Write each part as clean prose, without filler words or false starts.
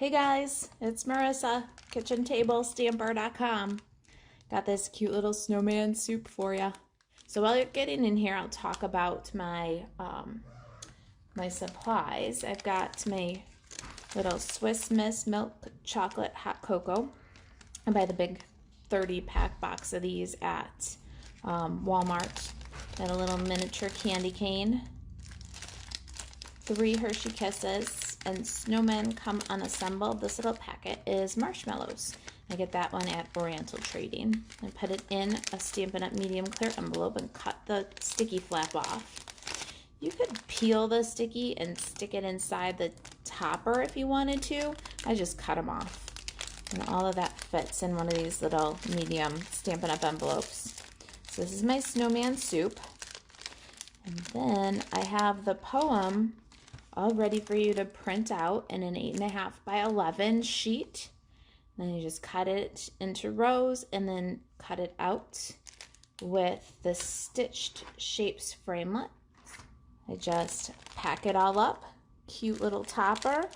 Hey guys, it's Marissa, kitchentablestamper.com. Got this cute little snowman soup for you. So while you're getting in here, I'll talk about my my supplies. I've got my little Swiss Miss milk chocolate hot cocoa. I buy the big 30-pack box of these at Walmart. Got a little miniature candy cane, 3 Hershey Kisses, and snowmen come unassembled. This little packet is marshmallows. I get that one at Oriental Trading. I put it in a Stampin' Up medium clear envelope and cut the sticky flap off. You could peel the sticky and stick it inside the topper if you wanted to. I just cut them off. And all of that fits in one of these little medium Stampin' Up envelopes. So this is my snowman soup. And then I have the poem all ready for you to print out in an 8.5 by 11 sheet. Then you just cut it into rows and then cut it out with the stitched shapes framelit. I just pack it all up, cute little topper,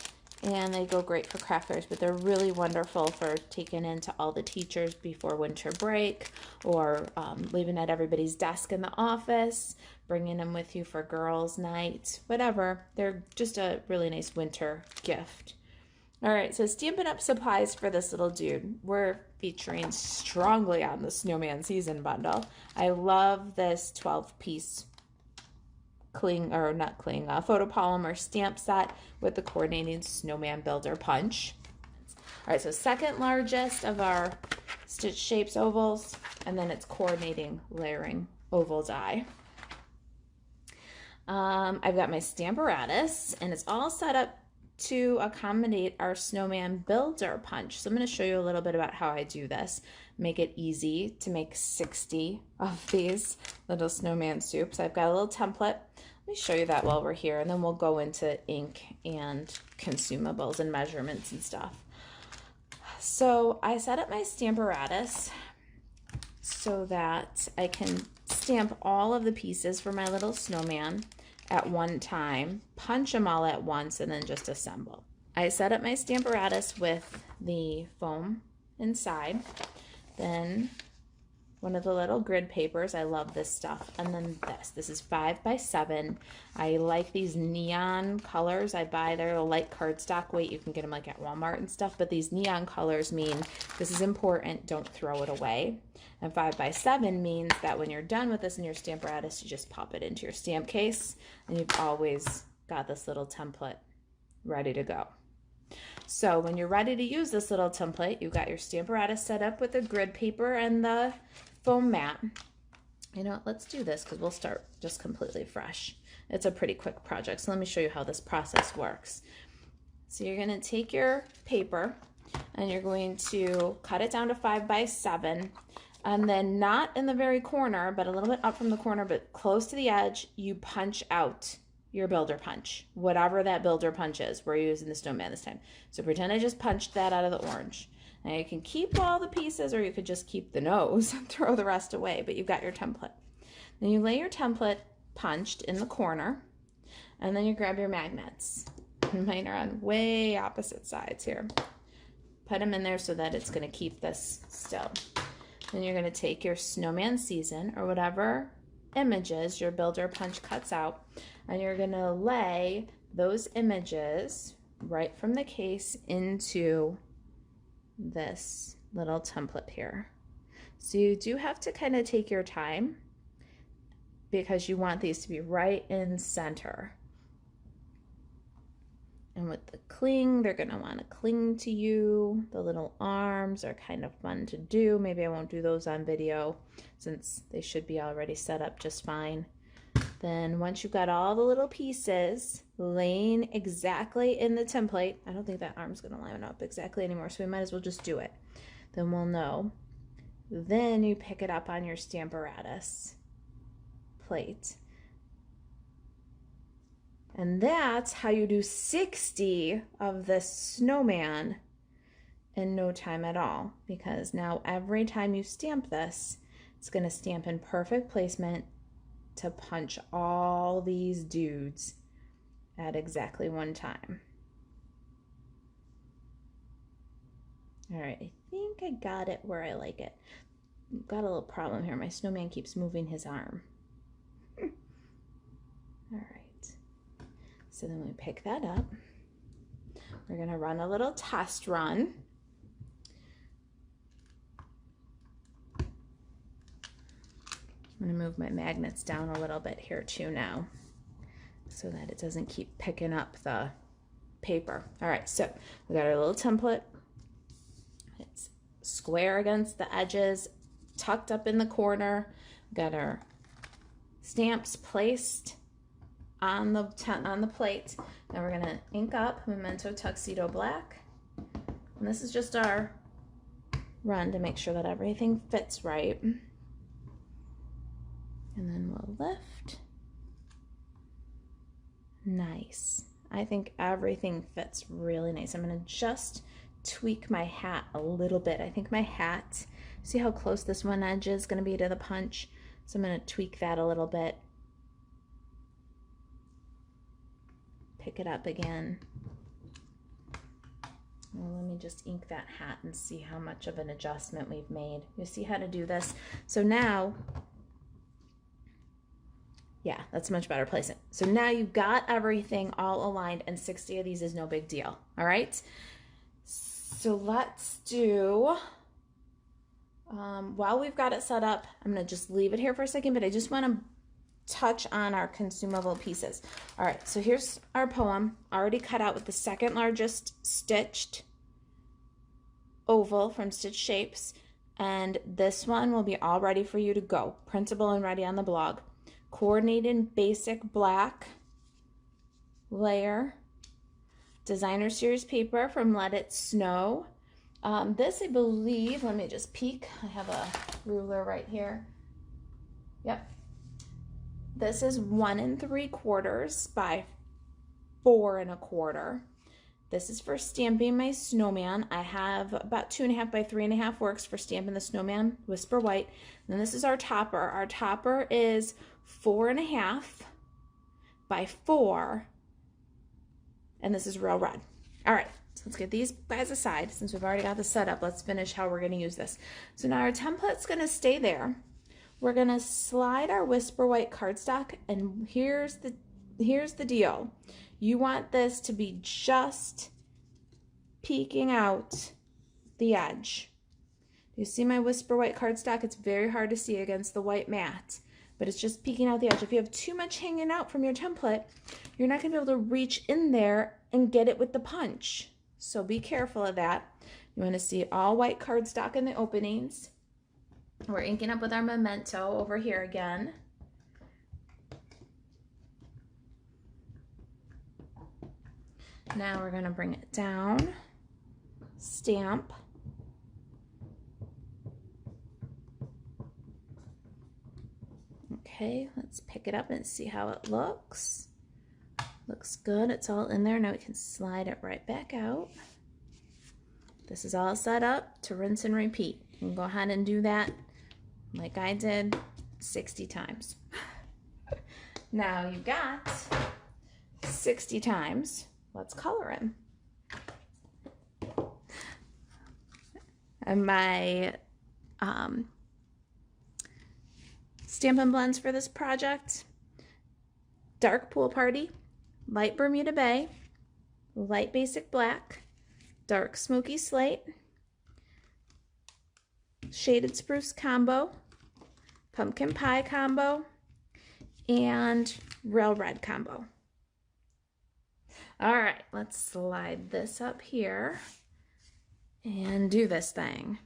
and they go great for craft fairs, but they're really wonderful for taking into all the teachers before winter break, or leaving at everybody's desk in the office, bringing them with you for girls' night, whatever. They're just a really nice winter gift. All right, so Stampin' Up supplies for this little dude. We're featuring strongly on the Snowman Season bundle. I love this 12-piece photopolymer stamp set with the coordinating Snowman Builder Punch. All right, so second largest of our stitch shapes ovals, and then it's coordinating layering oval die. I've got my Stamparatus, and it's all set up to accommodate our Snowman Builder Punch. So I'm going to show you a little bit about how I do this. Make it easy to make 60 of these little snowman soups. I've got a little template. Let me show you that while we're here, and then we'll go into ink and consumables and measurements and stuff. So I set up my Stamparatus so that I can stamp all of the pieces for my little snowman at one time, punch them all at once, and then just assemble. I set up my Stamparatus with the foam inside, then one of the little grid papers. I love this stuff. And then this is 5 by 7. I like these neon colors. They're a light cardstock weight. You can get them like at Walmart and stuff, but these neon colors mean this is important, don't throw it away. And 5 by 7 means that when you're done with this in your Stamparatus, you just pop it into your stamp case, and you've always got this little template ready to go. So when you're ready to use this little template, you've got your Stamparatus set up with the grid paper and the foam mat. You know what, let's do this because we'll start just completely fresh. It's a pretty quick project, so let me show you how this process works. So you're going to take your paper and you're going to cut it down to 5 by 7, and then not in the very corner, but a little bit up from the corner, but close to the edge, you punch out your builder punch, whatever that builder punch is. We're using the snowman this time. So pretend I just punched that out of the orange. Now you can keep all the pieces, or you could just keep the nose and throw the rest away, but you've got your template. Then you lay your template punched in the corner, and then you grab your magnets. Mine are on way opposite sides here. Put them in there so that it's going to keep this still. Then you're going to take your Snowman Season, or whatever images your builder punch cuts out, and you're going to lay those images right from the case into this little template here. So you do have to kind of take your time because you want these to be right in center. And with the cling, they're going to want to cling to you. The little arms are kind of fun to do. Maybe I won't do those on video since they should be already set up just fine. Then once you've got all the little pieces laying exactly in the template, I don't think that arm's going to line up exactly anymore, so we might as well just do it. Then we'll know. Then you pick it up on your Stamparatus plate. And that's how you do 60 of this snowman in no time at all, because now every time you stamp this, it's going to stamp in perfect placement to punch all these dudes at exactly one time. All right, I think I got it where I like it. Got a little problem here. My snowman keeps moving his arm. All right, so then we pick that up. We're gonna run a little test run. I'm gonna move my magnets down a little bit here too now, so that it doesn't keep picking up the paper. All right, so we got our little template. It's square against the edges, tucked up in the corner. We got our stamps placed on the plate. Now we're gonna ink up Memento Tuxedo Black. And this is just our run to make sure that everything fits right. And then we'll lift. Nice. I think everything fits really nice. I'm gonna just tweak my hat a little bit. I think my hat, see how close this one edge is gonna be to the punch? So I'm gonna tweak that a little bit. Pick it up again. Well, let me just ink that hat and see how much of an adjustment we've made. You see how to do this? So now, yeah, that's a much better placement. So now you've got everything all aligned, and 60 of these is no big deal. All right. So let's do, while we've got it set up, I'm going to just leave it here for a second, but I just want to touch on our consumable pieces. All right, so here's our poem already cut out with the second largest stitched oval from Stitch Shapes, and this one will be all ready for you to go, printable and ready on the blog. Coordinated basic black layer, designer series paper from Let It Snow. This, I believe, let me just peek, I have a ruler right here. Yep. This is 1 3/4 by 4 1/4. This is for stamping my snowman. I have about 2.5 by 3.5 works for stamping the snowman, Whisper White. And then this is our topper. Our topper is 4.5 by 4, and this is real red. All right, so let's get these guys aside. Since we've already got the setup, let's finish how we're gonna use this. So now our template's gonna stay there. We're gonna slide our Whisper White cardstock, and here's the deal. You want this to be just peeking out the edge. You see my Whisper White cardstock? It's very hard to see against the white mat, but it's just peeking out the edge. If you have too much hanging out from your template, you're not gonna be able to reach in there and get it with the punch. So be careful of that. You wanna see all white cardstock in the openings. We're inking up with our Memento over here again. Now we're gonna bring it down, stamp. Okay, let's pick it up and see how it looks. Looks good, it's all in there. Now we can slide it right back out. This is all set up to rinse and repeat. You can go ahead and do that like I did 60 times. Now you've got 60 times. Let's color him. And my Stampin' blends for this project: Dark Pool Party, Light Bermuda Bay, Light Basic Black, Dark Smoky Slate, Shaded Spruce Combo, Pumpkin Pie Combo, and Real Red Combo. All right, let's slide this up here and do this thing.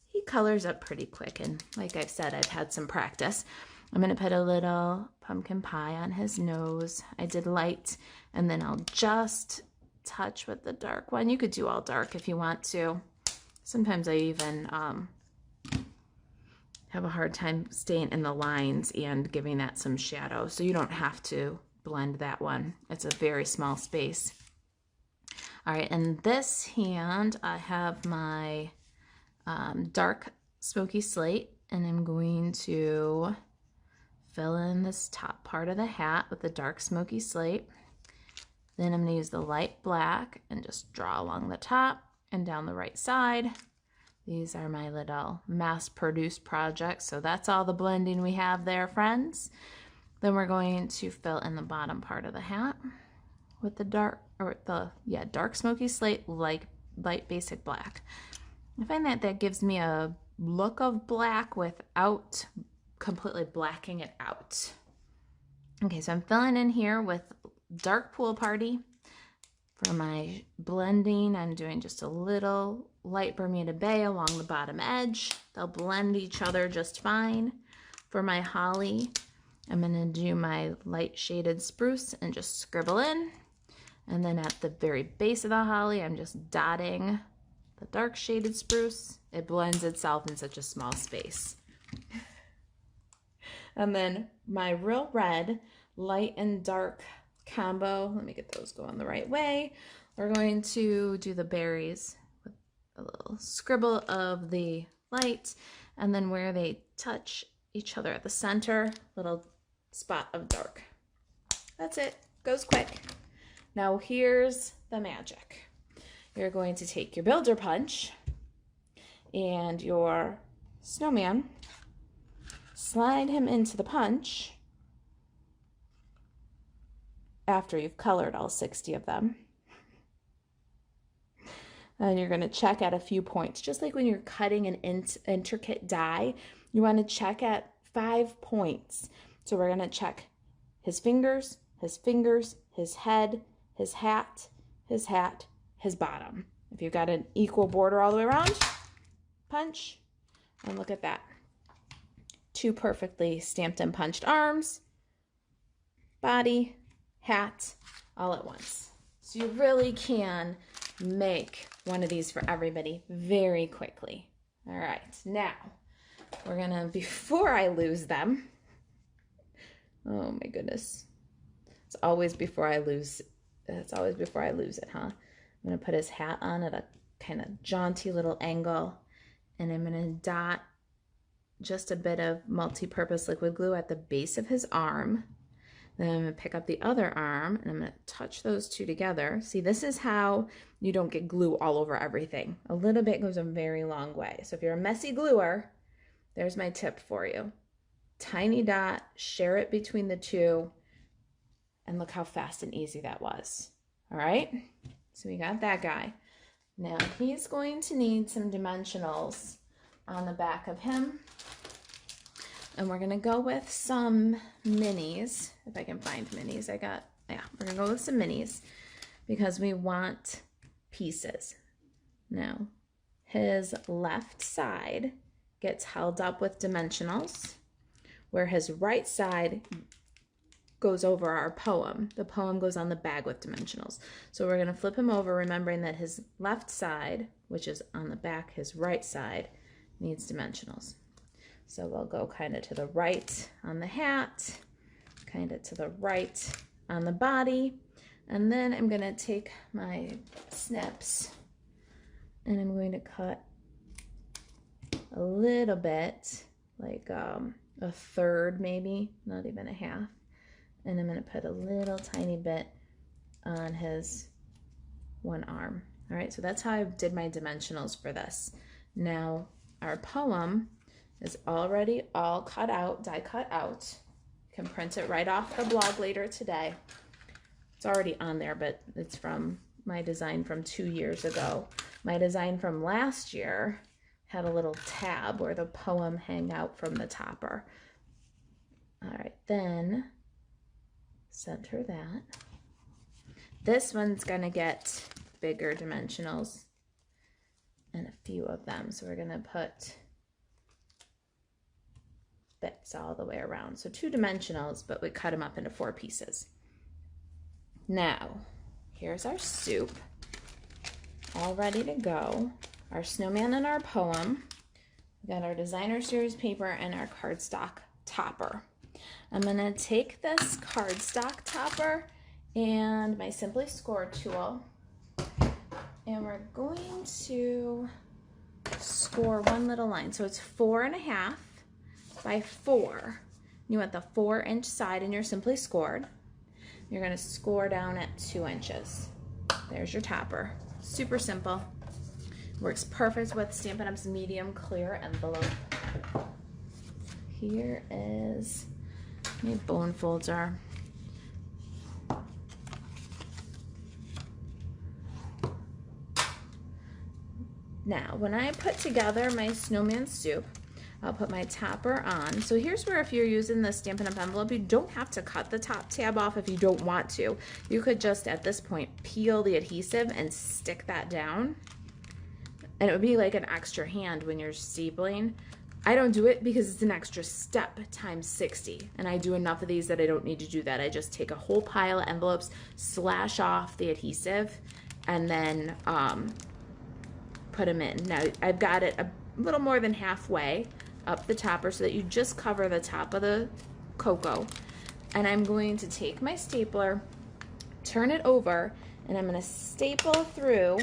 He colors up pretty quick, and like I've said, I've had some practice. I'm gonna put a little pumpkin pie on his nose. I did light, and then I'll just touch with the dark one. You could do all dark if you want to. Sometimes I even have a hard time staying in the lines and giving that some shadow, so you don't have to blend that one. It's a very small space. All right, and this hand, I have my dark smoky slate, and I'm going to fill in this top part of the hat with the dark smoky slate. Then I'm going to use the light black and just draw along the top and down the right side. These are my little mass-produced projects, so that's all the blending we have there, friends. Then we're going to fill in the bottom part of the hat with the dark smoky slate, light basic black. I find that gives me a look of black without completely blacking it out. Okay, so I'm filling in here with dark Pool Party. For my blending, I'm doing just a little light Bermuda Bay along the bottom edge. They'll blend each other just fine. For my Holly, I'm going to do my light shaded spruce and just scribble in. And then at the very base of the Holly, I'm just dotting the dark shaded spruce. It blends itself in such a small space. And then my real red, light and dark combo. Let me get those going the right way. We're going to do the berries with a little scribble of the light, and then where they touch each other at the center, little spot of dark. That's it. Goes quick. Now here's the magic. You're going to take your Builder Punch and your snowman, slide him into the punch after you've colored all 60 of them. And you're going to check at a few points. Just like when you're cutting an intricate die, you want to check at 5 points. So we're going to check his fingers, his head, his hat, his bottom. If you've got an equal border all the way around, punch, and look at that. 2 perfectly stamped and punched arms, body, hat, all at once. So you really can make one of these for everybody very quickly. All right, now we're gonna, before I lose them, oh my goodness, it's always before I lose it, huh? I'm gonna put his hat on at a kind of jaunty little angle, and I'm gonna dot just a bit of multi-purpose liquid glue at the base of his arm. Then I'm going to pick up the other arm and I'm going to touch those two together. See, this is how you don't get glue all over everything. A little bit goes a very long way. So if you're a messy gluer, there's my tip for you. Tiny dot, share it between the two, and look how fast and easy that was. All right, so we got that guy. Now he's going to need some dimensionals on the back of him. And we're gonna go with some minis, if I can find minis. We're gonna go with some minis because we want pieces. Now, his left side gets held up with dimensionals, where his right side goes over our poem. The poem goes on the bag with dimensionals. So we're gonna flip him over, remembering that his left side, which is on the back, his right side, needs dimensionals. So we'll go kind of to the right on the hat, kind of to the right on the body, and then I'm going to take my snips and I'm going to cut a little bit, like a third maybe, not even a half, and I'm going to put a little tiny bit on his one arm. All right, so that's how I did my dimensionals for this. Now our poem is already all cut out, die cut out. You can print it right off the blog later today. It's already on there, but it's from my design from 2 years ago. My design from last year had a little tab where the poem hang out from the topper. All right, then center that. This one's gonna get bigger dimensionals and a few of them. So we're gonna put bits all the way around. So 2 dimensionals, but we cut them up into 4 pieces. Now, here's our soup, all ready to go. Our snowman and our poem. We got our designer series paper and our cardstock topper. I'm gonna take this cardstock topper and my Simply Score tool, and we're going to score one little line. So it's 4.5 by 4. You want the 4-inch side in your Simply Scored. You're going to score down at 2 inches. There's your topper. Super simple. Works perfect with Stampin' Up's medium clear envelope. Here is my bone folder. Now, when I put together my snowman soup, I'll put my topper on. So here's where if you're using the Stampin' Up envelope, you don't have to cut the top tab off if you don't want to. You could just, at this point, peel the adhesive and stick that down. And it would be like an extra hand when you're stapling. I don't do it because it's an extra step times 60. And I do enough of these that I don't need to do that. I just take a whole pile of envelopes, slash off the adhesive, and then put them in. Now I've got it a little more than halfway up the topper so that you just cover the top of the cocoa. And I'm going to take my stapler, turn it over, and I'm going to staple through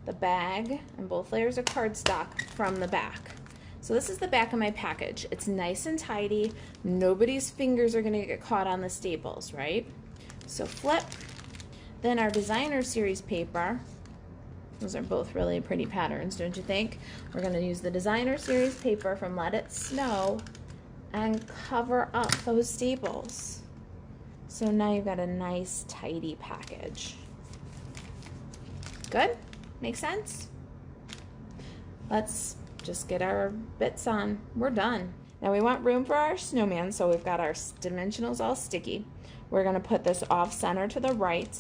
the bag and both layers of cardstock from the back. So this is the back of my package. It's nice and tidy. Nobody's fingers are going to get caught on the staples, right? So flip. Then our designer series paper. Those are both really pretty patterns, don't you think? We're going to use the designer series paper from Let It Snow and cover up those staples. So now you've got a nice tidy package. Good? Make sense? Let's just get our bits on. We're done. Now we want room for our snowman, so we've got our dimensionals all sticky. We're going to put this off center to the right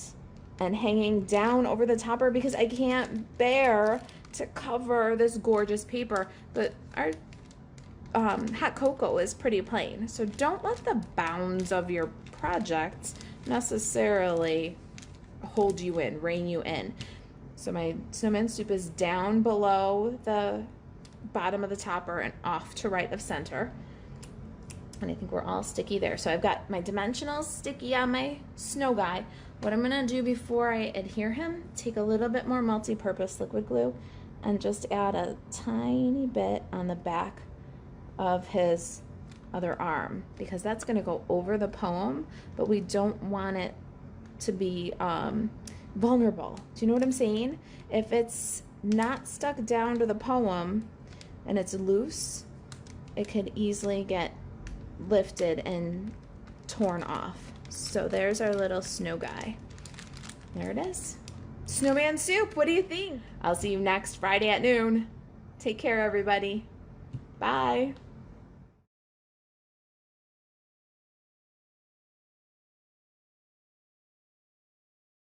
and hanging down over the topper because I can't bear to cover this gorgeous paper. But our hot cocoa is pretty plain, so don't let the bounds of your project necessarily hold you in, rein you in. So my snowman soup is down below the bottom of the topper and off to right of center. And I think we're all sticky there. So I've got my dimensionals sticky on my snow guy. What I'm gonna do before I adhere him, take a little bit more multi-purpose liquid glue and just add a tiny bit on the back of his other arm, because that's gonna go over the poem, but we don't want it to be vulnerable. Do you know what I'm saying? If it's not stuck down to the poem and it's loose, it could easily get lifted and torn off. So there's our little snow guy. There it is. Snowman soup, what do you think? I'll see you next Friday at noon. Take care, everybody. Bye.